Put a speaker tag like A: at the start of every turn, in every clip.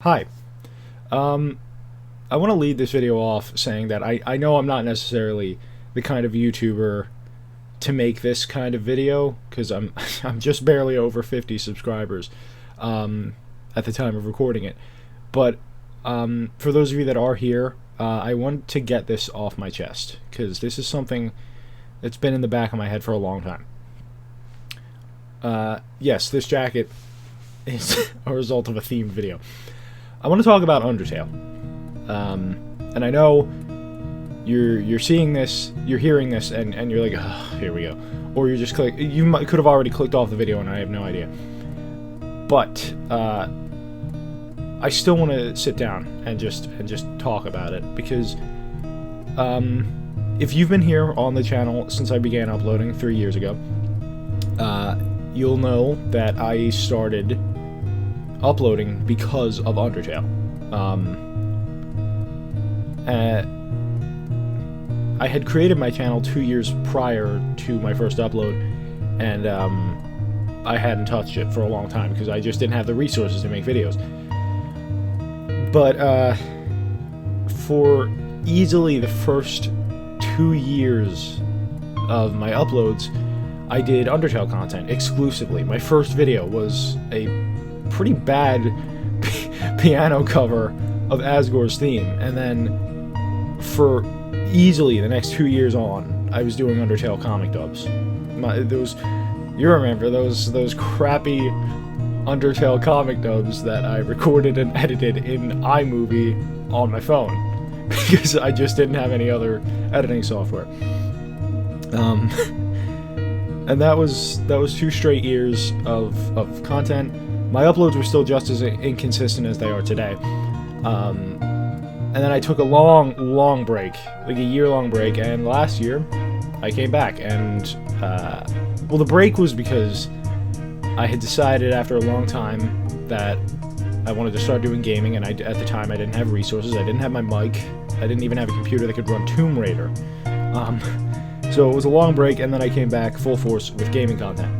A: Hi. Um, I want to lead this video off saying that I know I'm not necessarily the kind of YouTuber to make this kind of video, because I'm I'm just barely over 50 subscribers at the time of recording it. But for those of you that are here, I want to get this off my chest, because this is something that's been in the back of my head for a long time. Yes, this jacket is a result of a themed video. I want to talk about Undertale, and I know you're seeing this, you're hearing this, and you're like, oh, here we go, or you could have already clicked off the video, and I have no idea. But I still want to sit down and just talk about it, because if you've been here on the channel since I began uploading 3 years ago, you'll know that I started uploading because of Undertale. I had created my channel 2 years prior to my first upload, and I hadn't touched it for a long time because I just didn't have the resources to make videos. But for easily the first 2 years of my uploads, I did Undertale content exclusively. My first video was a pretty bad piano cover of Asgore's theme, and then for easily the next 2 years on, I was doing Undertale comic dubs. You remember those crappy Undertale comic dubs that I recorded and edited in iMovie on my phone, because I just didn't have any other editing software. And that was 2 straight years of content. My uploads were still just as inconsistent as they are today. And then I took a long break, like a year-long break, and last year I came back. And, well, the break was because I had decided after a long time that I wanted to start doing gaming, and at the time I didn't have resources, I didn't have my mic, I didn't even have a computer that could run Tomb Raider. So it was a long break, and then I came back full force with gaming content.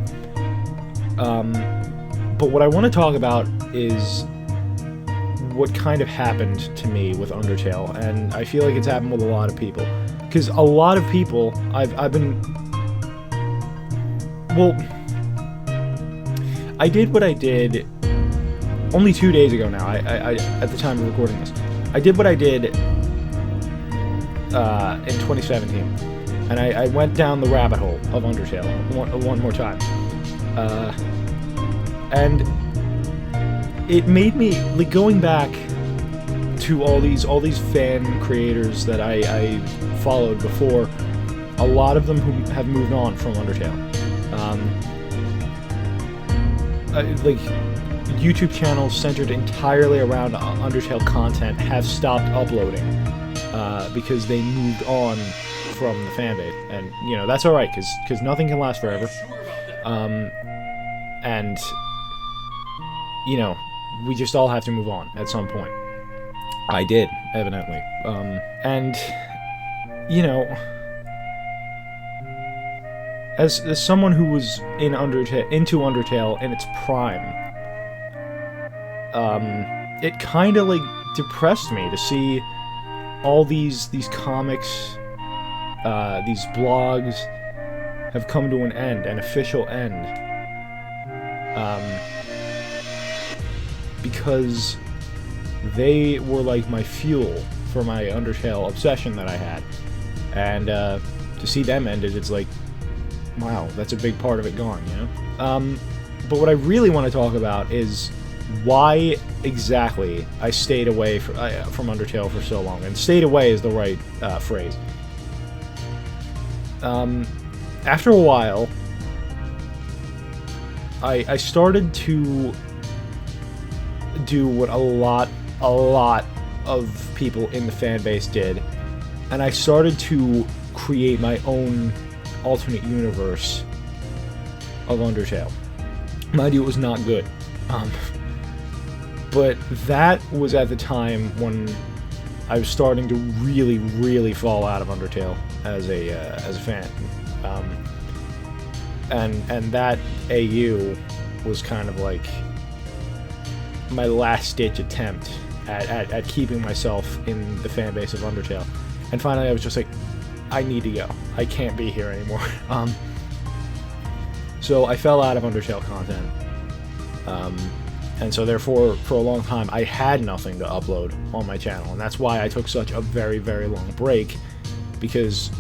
A: But what I want to talk about is what kind of happened to me with Undertale, and I feel like it's happened with a lot of people. Because a lot of people, I've been... Well, I did what I did only 2 days ago now, I at the time of recording this. I did what I did in 2017, and I went down the rabbit hole of Undertale one more time. And it made me, like, going back to all these fan creators that I followed before, a lot of them who have moved on from Undertale. Like, YouTube channels centered entirely around Undertale content have stopped uploading because they moved on from the fanbase, and you know that's all right, because nothing can last forever. And you know, we just all have to move on at some point. I did, evidently. And you know, as someone who was into Undertale in its prime, it kind of like depressed me to see all these comics, these blogs have come to an end, an official end. Because they were like my fuel for my Undertale obsession that I had. And to see them ended, it's like, wow, that's a big part of it gone, you know? But what I really want to talk about is why exactly I stayed away from Undertale for so long. And stayed away is the right phrase. After a while, I started to do what a lot of people in the fan base did, and I started to create my own alternate universe of Undertale. Mind you, it was not good. But that was at the time when I was starting to really fall out of Undertale as a fan. And that AU was kind of like my last-ditch attempt at keeping myself in the fan base of Undertale. And finally I was just like, I need to go. I can't be here anymore. So I fell out of Undertale content. And so therefore, for a long time, I had nothing to upload on my channel. And that's why I took such a very, very long break. Because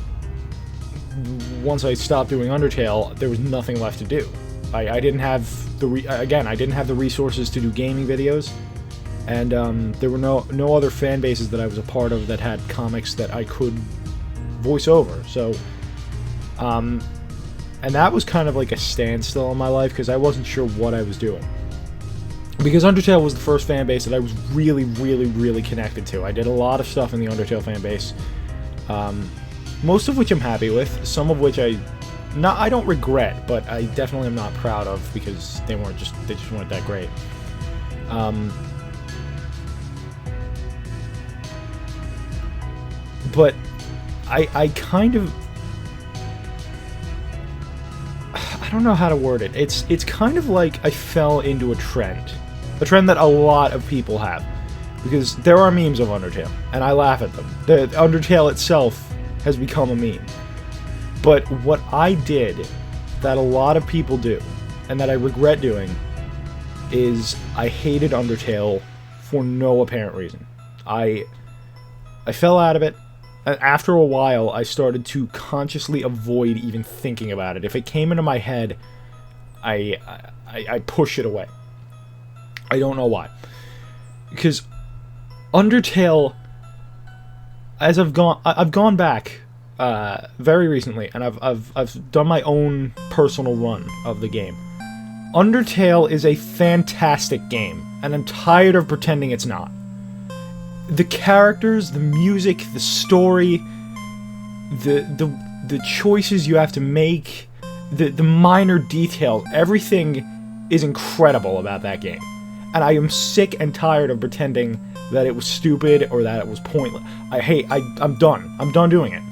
A: once I stopped doing Undertale, there was nothing left to do. I didn't have I didn't have the resources to do gaming videos. And there were no other fan bases that I was a part of that had comics that I could voice over. So, and that was kind of like a standstill in my life because I wasn't sure what I was doing. Because Undertale was the first fan base that I was really, really, really connected to. I did a lot of stuff in the Undertale fan base, most of which I'm happy with, some of which I don't regret, but I definitely am not proud of because they just weren't that great. But I kind of, I don't know how to word it. It's kind of like I fell into a trend that a lot of people have, because there are memes of Undertale, and I laugh at them. The Undertale itself has become a meme. But what I did that a lot of people do, and that I regret doing, is I hated Undertale for no apparent reason. I fell out of it. After a while, I started to consciously avoid even thinking about it. If it came into my head, I push it away. I don't know why. Because Undertale, as I've gone back very recently, and I've done my own personal run of the game. Undertale is a fantastic game, and I'm tired of pretending it's not. The characters, the music, the story, the choices you have to make, the minor details, everything is incredible about that game. And I am sick and tired of pretending that it was stupid or that it was pointless. I'm done. I'm done doing it.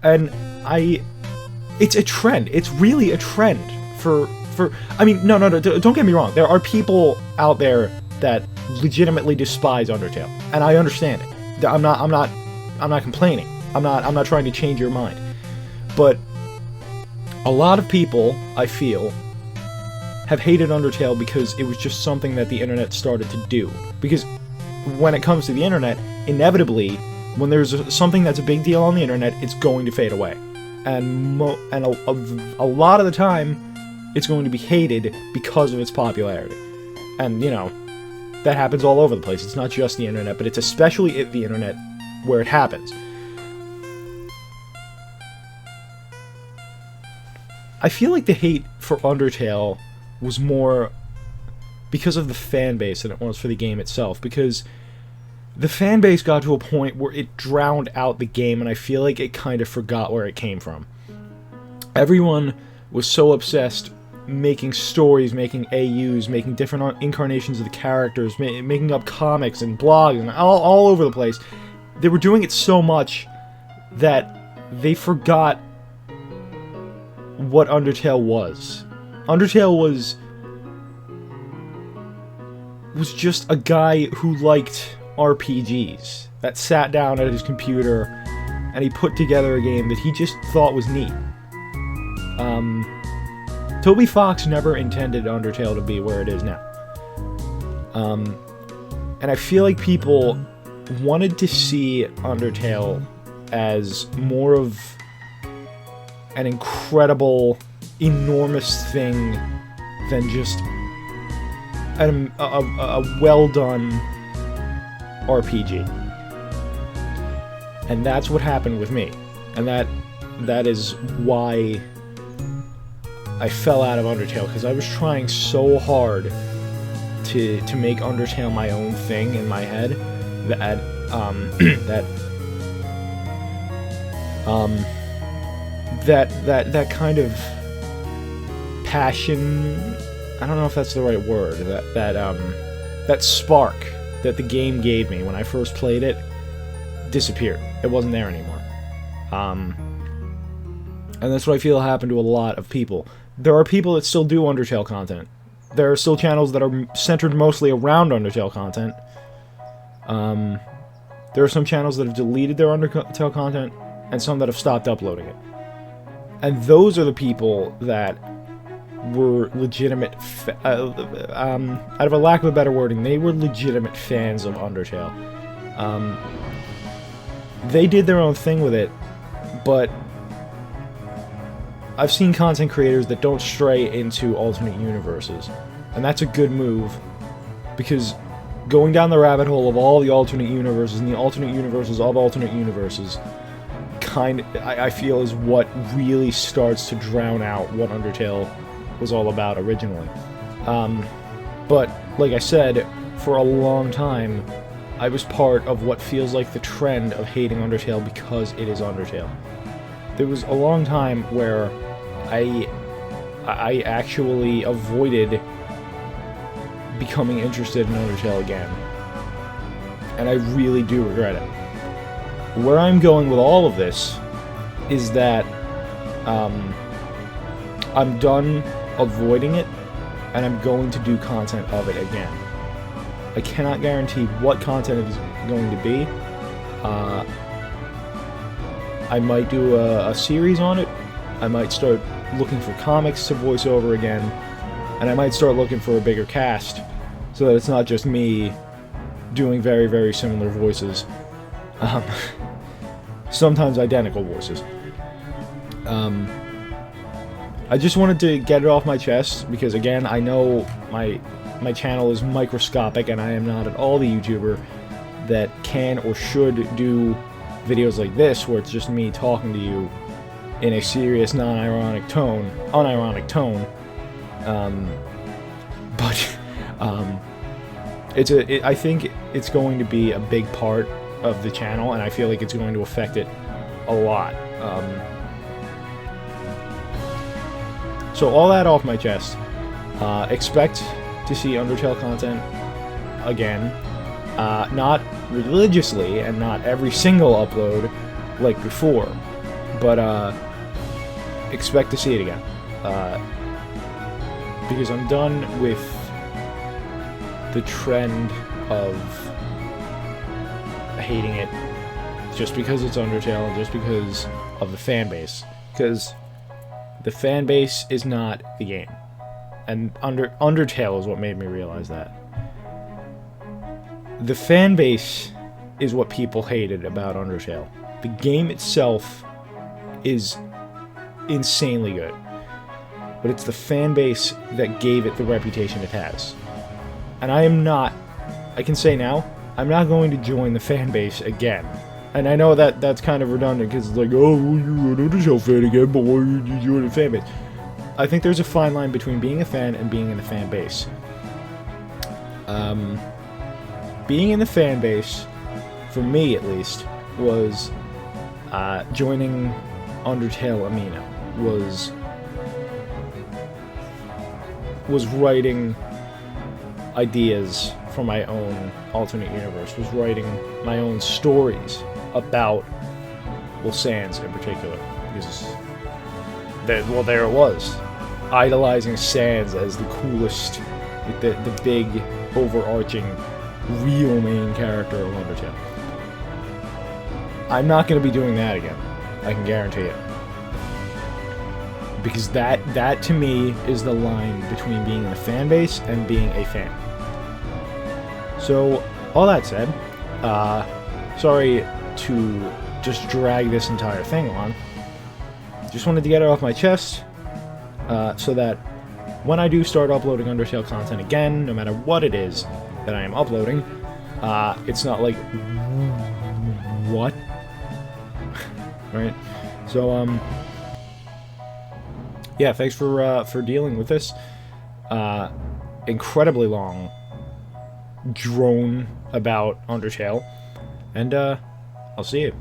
A: And it's a trend. It's really a trend I mean, no, don't get me wrong. There are people out there that legitimately despise Undertale, and I understand it. I'm not complaining. I'm not trying to change your mind. But a lot of people, I feel, have hated Undertale because it was just something that the internet started to do. Because when it comes to the internet, inevitably, when there's something that's a big deal on the internet, it's going to fade away. And a lot of the time, it's going to be hated because of its popularity. And, you know, that happens all over the place. It's not just the internet, but it's especially at the internet where it happens. I feel like the hate for Undertale was more because of the fan base than it was for the game itself, because the fan base got to a point where it drowned out the game, and I feel like it kind of forgot where it came from. Everyone was so obsessed making stories, making AUs, making different incarnations of the characters, making up comics and blogs and all over the place. They were doing it so much that they forgot what Undertale was. Undertale was just a guy who liked RPGs, that sat down at his computer and he put together a game that he just thought was neat. Toby Fox never intended Undertale to be where it is now. And I feel like people wanted to see Undertale as more of an incredible, enormous thing than just a well-done RPG. And that's what happened with me. And that is why I fell out of Undertale, because I was trying so hard to make Undertale my own thing in my head that kind of passion, I don't know if that's the right word, that spark that the game gave me when I first played it disappeared. It wasn't there anymore. And that's what I feel happened to a lot of people. There are people that still do Undertale content, There are still channels that are centered mostly around Undertale content. There are some channels that have deleted their Undertale content, and some that have stopped uploading it. And those are the people that were legitimate, out of a lack of a better wording, they were legitimate fans of Undertale. They did their own thing with it, but I've seen content creators that don't stray into alternate universes, and that's a good move, because going down the rabbit hole of all the alternate universes and the alternate universes of alternate universes I feel is what really starts to drown out what Undertale was all about originally. But like I said, for a long time I was part of what feels like the trend of hating Undertale because it is Undertale. There was a long time where I actually avoided becoming interested in Undertale again, and I really do regret it. Where I'm going with all of this is that I'm done avoiding it, and I'm going to do content of it again. I cannot guarantee what content it is going to be. I might do a series on it. I might start looking for comics to voice over again, and I might start looking for a bigger cast so that it's not just me doing very, very similar voices. Sometimes identical voices. I just wanted to get it off my chest because, again, I know my channel is microscopic and I am not at all the YouTuber that can or should do videos like this where it's just me talking to you in a serious, unironic tone. I think it's going to be a big part of the channel, and I feel like it's going to affect it a lot. So all that off my chest. Expect to see Undertale content again. Not religiously, and not every single upload like before, but expect to see it again. Because I'm done with the trend of hating it just because it's Undertale and just because of the fan base. Because the fan base is not the game. And Undertale is what made me realize that. The fan base is what people hated about Undertale. The game itself is insanely good. But it's the fan base that gave it the reputation it has. And I can say now, I'm not going to join the fan base again. And I know that that's kind of redundant, because it's like, oh, you're an Undertale fan again, but why are you joining the fan base? I think there's a fine line between being a fan and being in the fan base. Being in the fan base, for me at least, was joining Undertale Amino, was writing ideas for my own alternate universe, was writing my own stories about, well, Sans in particular, because there it was, idolizing Sans as the coolest, the big, overarching, real main character of Undertale. I'm not going to be doing that again, I can guarantee it. Because that to me is the line between being in a fan base and being a fan. So, all that said, sorry to just drag this entire thing on. Just wanted to get it off my chest, so that when I do start uploading Undertale content again, no matter what it is that I am uploading, it's not like, what? Right? So, yeah, thanks for dealing with this incredibly long drone about Undertale, and I'll see you.